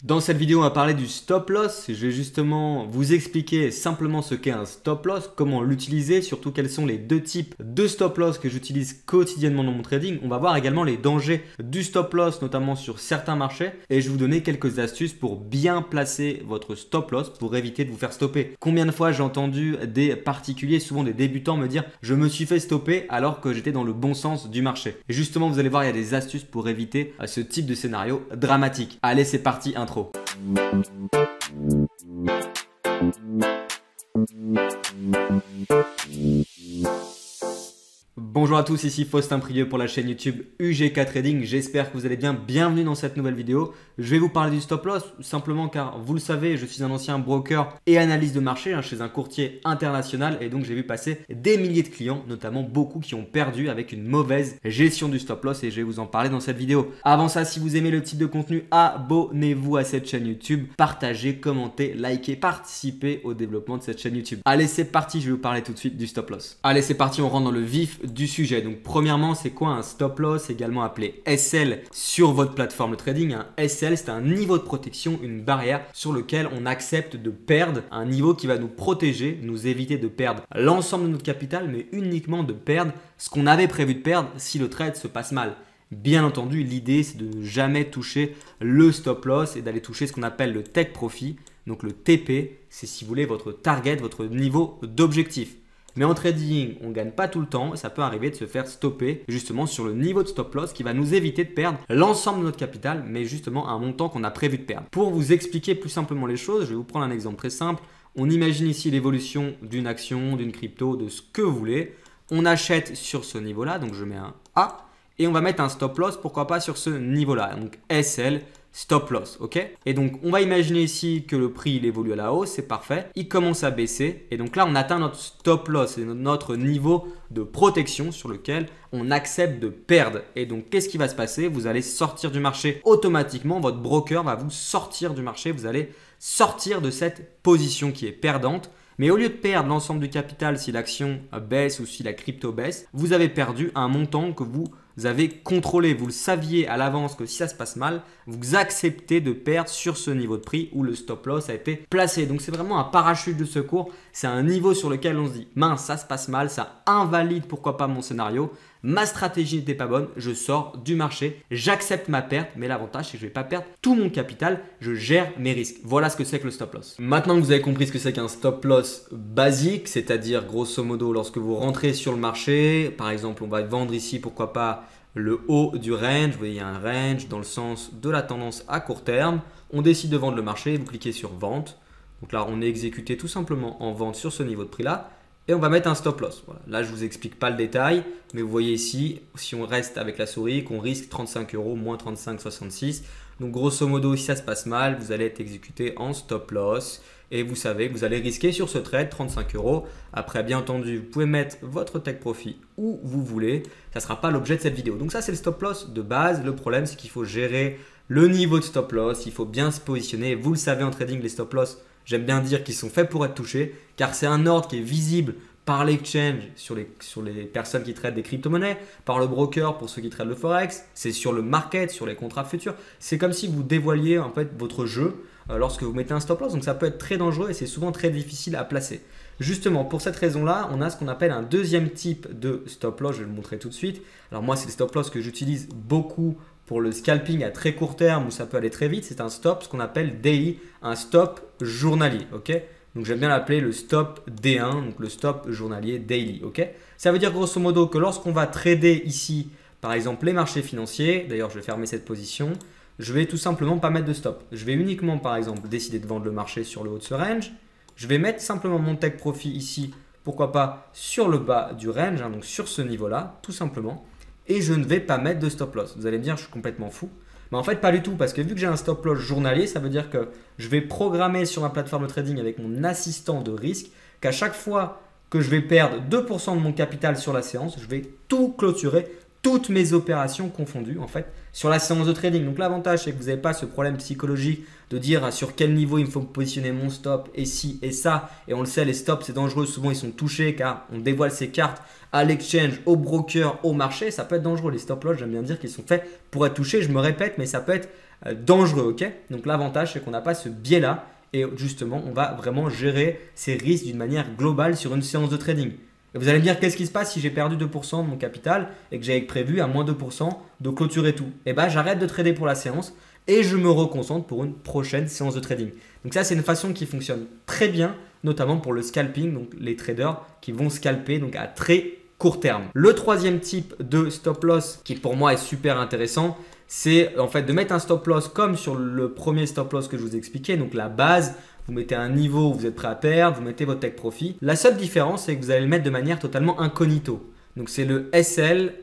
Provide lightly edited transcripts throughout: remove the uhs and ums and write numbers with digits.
Dans cette vidéo, on va parler du stop loss. Je vais justement vous expliquer simplement ce qu'est un stop loss, comment l'utiliser, surtout quels sont les deux types de stop loss que j'utilise quotidiennement dans mon trading. On va voir également les dangers du stop loss, notamment sur certains marchés. Et je vais vous donner quelques astuces pour bien placer votre stop loss pour éviter de vous faire stopper. Combien de fois j'ai entendu des particuliers, souvent des débutants, me dire « je me suis fait stopper alors que j'étais dans le bon sens du marché ». Et justement, vous allez voir, il y a des astuces pour éviter ce type de scénario dramatique. Allez, c'est parti, intro. Bonjour à tous, ici Faustin Prieux pour la chaîne YouTube UGK Trading. J'espère que vous allez bien. Bienvenue dans cette nouvelle vidéo. Je vais vous parler du stop loss simplement car vous le savez, je suis un ancien broker et analyste de marché chez un courtier international et donc j'ai vu passer des milliers de clients, notamment beaucoup qui ont perdu avec une mauvaise gestion du stop loss et je vais vous en parler dans cette vidéo. Avant ça, si vous aimez le type de contenu, abonnez-vous à cette chaîne YouTube, partagez, commentez, likez, participez au développement de cette chaîne YouTube. Allez, c'est parti, je vais vous parler tout de suite du stop loss. Allez, c'est parti, on rentre dans le vif du sujet. Donc premièrement, c'est quoi un stop loss, également appelé SL sur votre plateforme de trading? Un SL, c'est un niveau de protection, une barrière sur lequel on accepte de perdre, un niveau qui va nous protéger, nous éviter de perdre l'ensemble de notre capital, mais uniquement de perdre ce qu'on avait prévu de perdre si le trade se passe mal. Bien entendu, l'idée c'est de ne jamais toucher le stop loss et d'aller toucher ce qu'on appelle le take profit. Donc le TP, c'est si vous voulez votre target, votre niveau d'objectif. Mais en trading, on ne gagne pas tout le temps et ça peut arriver de se faire stopper justement sur le niveau de stop loss qui va nous éviter de perdre l'ensemble de notre capital, mais justement un montant qu'on a prévu de perdre. Pour vous expliquer plus simplement les choses, je vais vous prendre un exemple très simple. On imagine ici l'évolution d'une action, d'une crypto, de ce que vous voulez. On achète sur ce niveau-là, donc je mets un A et on va mettre un stop loss, pourquoi pas sur ce niveau-là. Donc SL. Stop loss, ok? Et donc, on va imaginer ici que le prix il évolue à la hausse, c'est parfait. Il commence à baisser et donc là, on atteint notre stop loss et notre niveau de protection sur lequel on accepte de perdre. Et donc, qu'est-ce qui va se passer? Vous allez sortir du marché automatiquement. Votre broker va vous sortir du marché. Vous allez sortir de cette position qui est perdante. Mais au lieu de perdre l'ensemble du capital si l'action baisse ou si la crypto baisse, vous avez perdu un montant que vous avez contrôlé. Vous le saviez à l'avance que si ça se passe mal, vous acceptez de perdre sur ce niveau de prix où le stop loss a été placé. Donc c'est vraiment un parachute de secours. C'est un niveau sur lequel on se dit mince, ça se passe mal, ça invalide pourquoi pas mon scénario. Ma stratégie n'était pas bonne, je sors du marché, j'accepte ma perte, mais l'avantage c'est que je ne vais pas perdre tout mon capital, je gère mes risques. Voilà ce que c'est que le stop loss. Maintenant que vous avez compris ce que c'est qu'un stop loss basique, c'est-à-dire grosso modo lorsque vous rentrez sur le marché, par exemple on va vendre ici pourquoi pas le haut du range, vous voyez il y a un range dans le sens de la tendance à court terme, on décide de vendre le marché, vous cliquez sur vente, donc là on est exécuté tout simplement en vente sur ce niveau de prix là. Et on va mettre un stop loss. Voilà. Là, je ne vous explique pas le détail, mais vous voyez ici, si on reste avec la souris, qu'on risque 35 €, moins 35,66. Donc, grosso modo, si ça se passe mal, vous allez être exécuté en stop loss. Et vous savez que vous allez risquer sur ce trade 35 €. Après, bien entendu, vous pouvez mettre votre take profit où vous voulez. Ça ne sera pas l'objet de cette vidéo. Donc, ça, c'est le stop loss de base. Le problème, c'est qu'il faut gérer le niveau de stop loss. Il faut bien se positionner. Vous le savez, en trading, les stop loss, j'aime bien dire qu'ils sont faits pour être touchés car c'est un ordre qui est visible par l'exchange sur les personnes qui traitent des crypto-monnaies, par le broker pour ceux qui traitent le forex, c'est sur le market, sur les contrats futurs. C'est comme si vous dévoiliez en fait votre jeu lorsque vous mettez un stop loss. Donc ça peut être très dangereux et c'est souvent très difficile à placer. Justement, pour cette raison-là, on a ce qu'on appelle un deuxième type de stop loss. Je vais le montrer tout de suite. Alors moi, c'est le stop loss que j'utilise beaucoup pour le scalping à très court terme où ça peut aller très vite. C'est un stop, ce qu'on appelle daily, un stop journalier. Ok? Donc j'aime bien l'appeler le stop D1, donc le stop journalier daily. Ok? Ça veut dire grosso modo que lorsqu'on va trader ici, par exemple les marchés financiers, d'ailleurs je vais fermer cette position, je vais tout simplement pas mettre de stop. Je vais uniquement par exemple décider de vendre le marché sur le haut de ce range. Je vais mettre simplement mon take profit ici, pourquoi pas sur le bas du range, donc sur ce niveau-là, tout simplement. Et je ne vais pas mettre de stop loss. Vous allez me dire, je suis complètement fou. Mais en fait, pas du tout, parce que vu que j'ai un stop loss journalier, ça veut dire que je vais programmer sur ma plateforme de trading avec mon assistant de risque qu'à chaque fois que je vais perdre 2% de mon capital sur la séance, je vais tout clôturer, toutes mes opérations confondues en fait sur la séance de trading. Donc l'avantage c'est que vous n'avez pas ce problème psychologique de dire sur quel niveau il me faut positionner mon stop et ci et ça. Et on le sait, les stops c'est dangereux, souvent ils sont touchés car on dévoile ses cartes à l'exchange, au broker, au marché. Ça peut être dangereux. Les stop loss, j'aime bien dire qu'ils sont faits pour être touchés. Je me répète, mais ça peut être dangereux, ok? Donc l'avantage, c'est qu'on n'a pas ce biais-là et justement, on va vraiment gérer ces risques d'une manière globale sur une séance de trading. Et vous allez me dire, qu'est-ce qui se passe si j'ai perdu 2% de mon capital et que j'avais prévu à moins 2% de clôturer tout? Eh bien, j'arrête de trader pour la séance et je me reconcentre pour une prochaine séance de trading. Donc ça, c'est une façon qui fonctionne très bien, notamment pour le scalping, donc les traders qui vont scalper donc à très court terme. Le troisième type de stop loss qui pour moi est super intéressant, c'est en fait de mettre un stop loss comme sur le premier stop loss que je vous ai expliqué, donc la base. Vous mettez un niveau où vous êtes prêt à perdre, vous mettez votre take profit. La seule différence, c'est que vous allez le mettre de manière totalement incognito. Donc c'est le SL,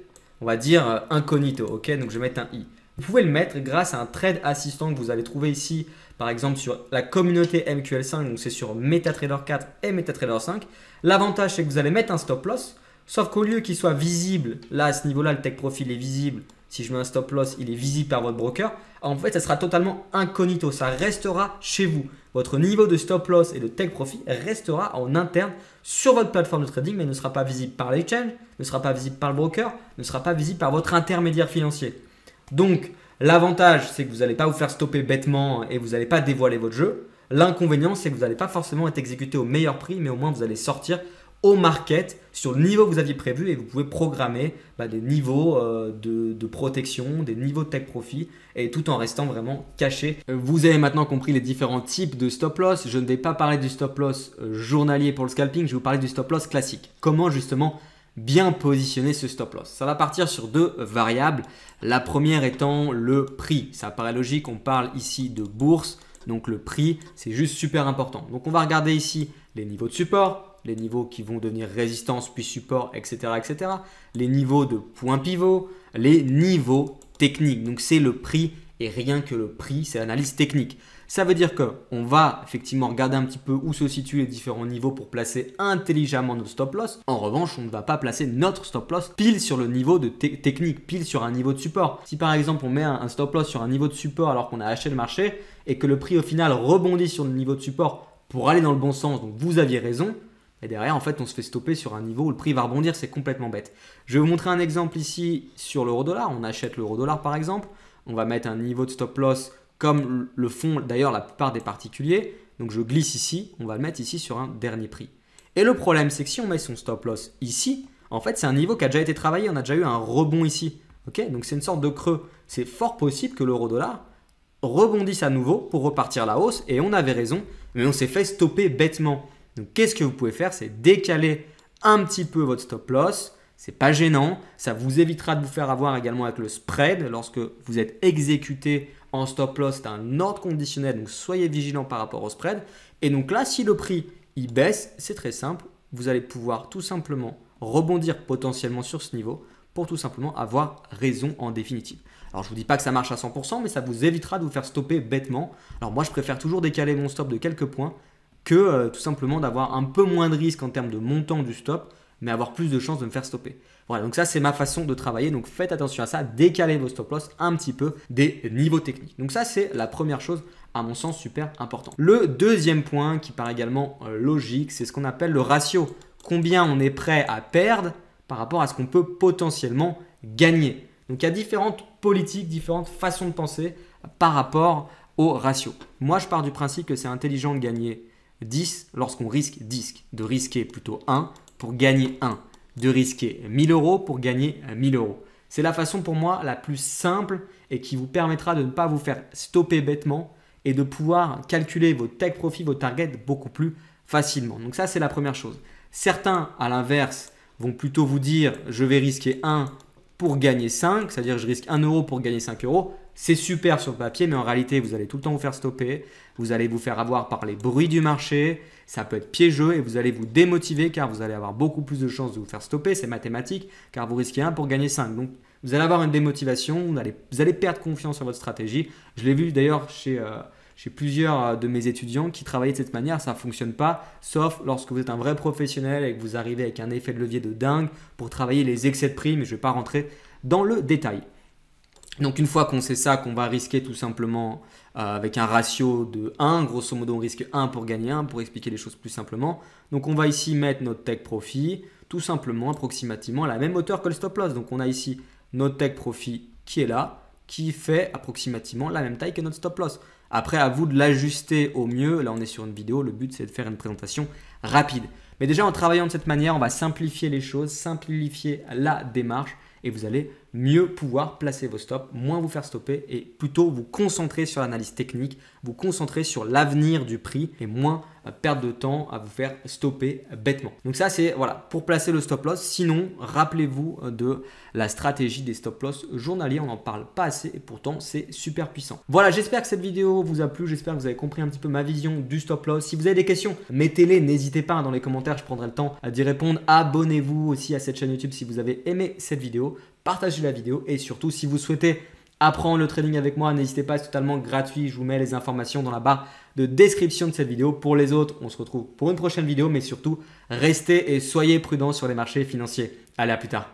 on va dire incognito, ok? Donc je vais mettre un I. Vous pouvez le mettre grâce à un trade assistant que vous allez trouver ici, par exemple sur la communauté MQL5, donc c'est sur MetaTrader 4 et MetaTrader 5. L'avantage, c'est que vous allez mettre un stop loss, sauf qu'au lieu qu'il soit visible, là à ce niveau-là, le take profit est visible. Si je mets un stop loss, il est visible par votre broker. En fait, ça sera totalement incognito. Ça restera chez vous. Votre niveau de stop loss et de take profit restera en interne sur votre plateforme de trading, mais ne sera pas visible par l'exchange, ne sera pas visible par le broker, ne sera pas visible par votre intermédiaire financier. Donc, l'avantage, c'est que vous n'allez pas vous faire stopper bêtement et vous n'allez pas dévoiler votre jeu. L'inconvénient, c'est que vous n'allez pas forcément être exécuté au meilleur prix, mais au moins vous allez sortir au market sur le niveau que vous aviez prévu et vous pouvez programmer des niveaux de protection, des niveaux de take profit et tout en restant vraiment caché. Vous avez maintenant compris les différents types de stop loss. Je ne vais pas parler du stop loss journalier pour le scalping, je vais vous parler du stop loss classique. Comment justement bien positionner ce stop loss? Ça va partir sur deux variables. La première étant le prix. Ça paraît logique, on parle ici de bourse. Donc le prix, c'est juste super important. Donc on va regarder ici les niveaux de support, les niveaux qui vont devenir résistance puis support, etc., etc. Les niveaux de point pivot, les niveaux techniques. Donc c'est le prix et rien que le prix, c'est l'analyse technique. Ça veut dire qu'on va effectivement regarder un petit peu où se situent les différents niveaux pour placer intelligemment notre stop loss. En revanche, on ne va pas placer notre stop loss pile sur le niveau de technique, pile sur un niveau de support. Si par exemple on met un stop loss sur un niveau de support alors qu'on a acheté le marché et que le prix au final rebondit sur le niveau de support pour aller dans le bon sens, donc vous aviez raison, et derrière en fait on se fait stopper sur un niveau où le prix va rebondir, c'est complètement bête. Je vais vous montrer un exemple ici sur l'euro-dollar. On achète l'euro-dollar par exemple, on va mettre un niveau de stop loss comme le font d'ailleurs la plupart des particuliers. Donc je glisse ici, on va le mettre ici sur un dernier prix. Et le problème, c'est que si on met son stop loss ici, en fait c'est un niveau qui a déjà été travaillé, on a déjà eu un rebond ici. Okay, donc c'est une sorte de creux. C'est fort possible que l'euro-dollar rebondisse à nouveau pour repartir à la hausse et on avait raison, mais on s'est fait stopper bêtement. Donc qu'est-ce que vous pouvez faire? C'est décaler un petit peu votre stop loss. C'est pas gênant, ça vous évitera de vous faire avoir également avec le spread lorsque vous êtes exécuté en stop loss, c'est un ordre conditionnel, donc soyez vigilant par rapport au spread. Et donc là, si le prix il baisse, c'est très simple, vous allez pouvoir tout simplement rebondir potentiellement sur ce niveau pour tout simplement avoir raison en définitive. Alors je ne vous dis pas que ça marche à 100%, mais ça vous évitera de vous faire stopper bêtement. Alors moi, je préfère toujours décaler mon stop de quelques points que tout simplement d'avoir un peu moins de risque en termes de montant du stop, mais avoir plus de chances de me faire stopper. Voilà, donc ça c'est ma façon de travailler, donc faites attention à ça, décalez vos stop loss un petit peu des niveaux techniques. Donc ça c'est la première chose à mon sens super important. Le deuxième point qui paraît également logique, c'est ce qu'on appelle le ratio. Combien on est prêt à perdre par rapport à ce qu'on peut potentiellement gagner. Donc il y a différentes politiques, différentes façons de penser par rapport au ratio. Moi je pars du principe que c'est intelligent de gagner 10 lorsqu'on risque 10, de risquer plutôt 1 pour gagner 1, de risquer 1000 euros pour gagner 1000 euros. C'est la façon pour moi la plus simple et qui vous permettra de ne pas vous faire stopper bêtement et de pouvoir calculer vos take profit, vos targets beaucoup plus facilement. Donc ça, c'est la première chose. Certains, à l'inverse, vont plutôt vous dire je vais risquer 1 pour gagner 5, c'est-à-dire je risque 1 euro pour gagner 5 euros. C'est super sur le papier, mais en réalité, vous allez tout le temps vous faire stopper. Vous allez vous faire avoir par les bruits du marché. Ça peut être piégeux et vous allez vous démotiver car vous allez avoir beaucoup plus de chances de vous faire stopper. C'est mathématique car vous risquez 1 pour gagner 5. Donc, vous allez avoir une démotivation. Vous allez perdre confiance en votre stratégie. Je l'ai vu d'ailleurs chez plusieurs de mes étudiants qui travaillaient de cette manière. Ça ne fonctionne pas, sauf lorsque vous êtes un vrai professionnel et que vous arrivez avec un effet de levier de dingue pour travailler les excès de prix. Mais je ne vais pas rentrer dans le détail. Donc une fois qu'on sait ça, qu'on va risquer tout simplement avec un ratio de 1, grosso modo on risque 1 pour gagner 1, pour expliquer les choses plus simplement. Donc on va ici mettre notre take profit tout simplement approximativement à la même hauteur que le stop loss. Donc on a ici notre take profit qui est là, qui fait approximativement la même taille que notre stop loss. Après, à vous de l'ajuster au mieux. Là, on est sur une vidéo. Le but, c'est de faire une présentation rapide. Mais déjà, en travaillant de cette manière, on va simplifier les choses, simplifier la démarche et vous allez mieux pouvoir placer vos stops, moins vous faire stopper et plutôt vous concentrer sur l'analyse technique, vous concentrer sur l'avenir du prix et moins perdre de temps à vous faire stopper bêtement. Donc ça, c'est voilà pour placer le stop loss. Sinon, rappelez-vous de la stratégie des stop loss journaliers. On n'en parle pas assez et pourtant, c'est super puissant. Voilà, j'espère que cette vidéo vous a plu. J'espère que vous avez compris un petit peu ma vision du stop loss. Si vous avez des questions, mettez-les. N'hésitez pas dans les commentaires. Je prendrai le temps d'y répondre. Abonnez-vous aussi à cette chaîne YouTube si vous avez aimé cette vidéo. Partagez la vidéo et surtout, si vous souhaitez apprendre le trading avec moi, n'hésitez pas, c'est totalement gratuit. Je vous mets les informations dans la barre de description de cette vidéo. Pour les autres, on se retrouve pour une prochaine vidéo, mais surtout, restez et soyez prudents sur les marchés financiers. Allez, à plus tard.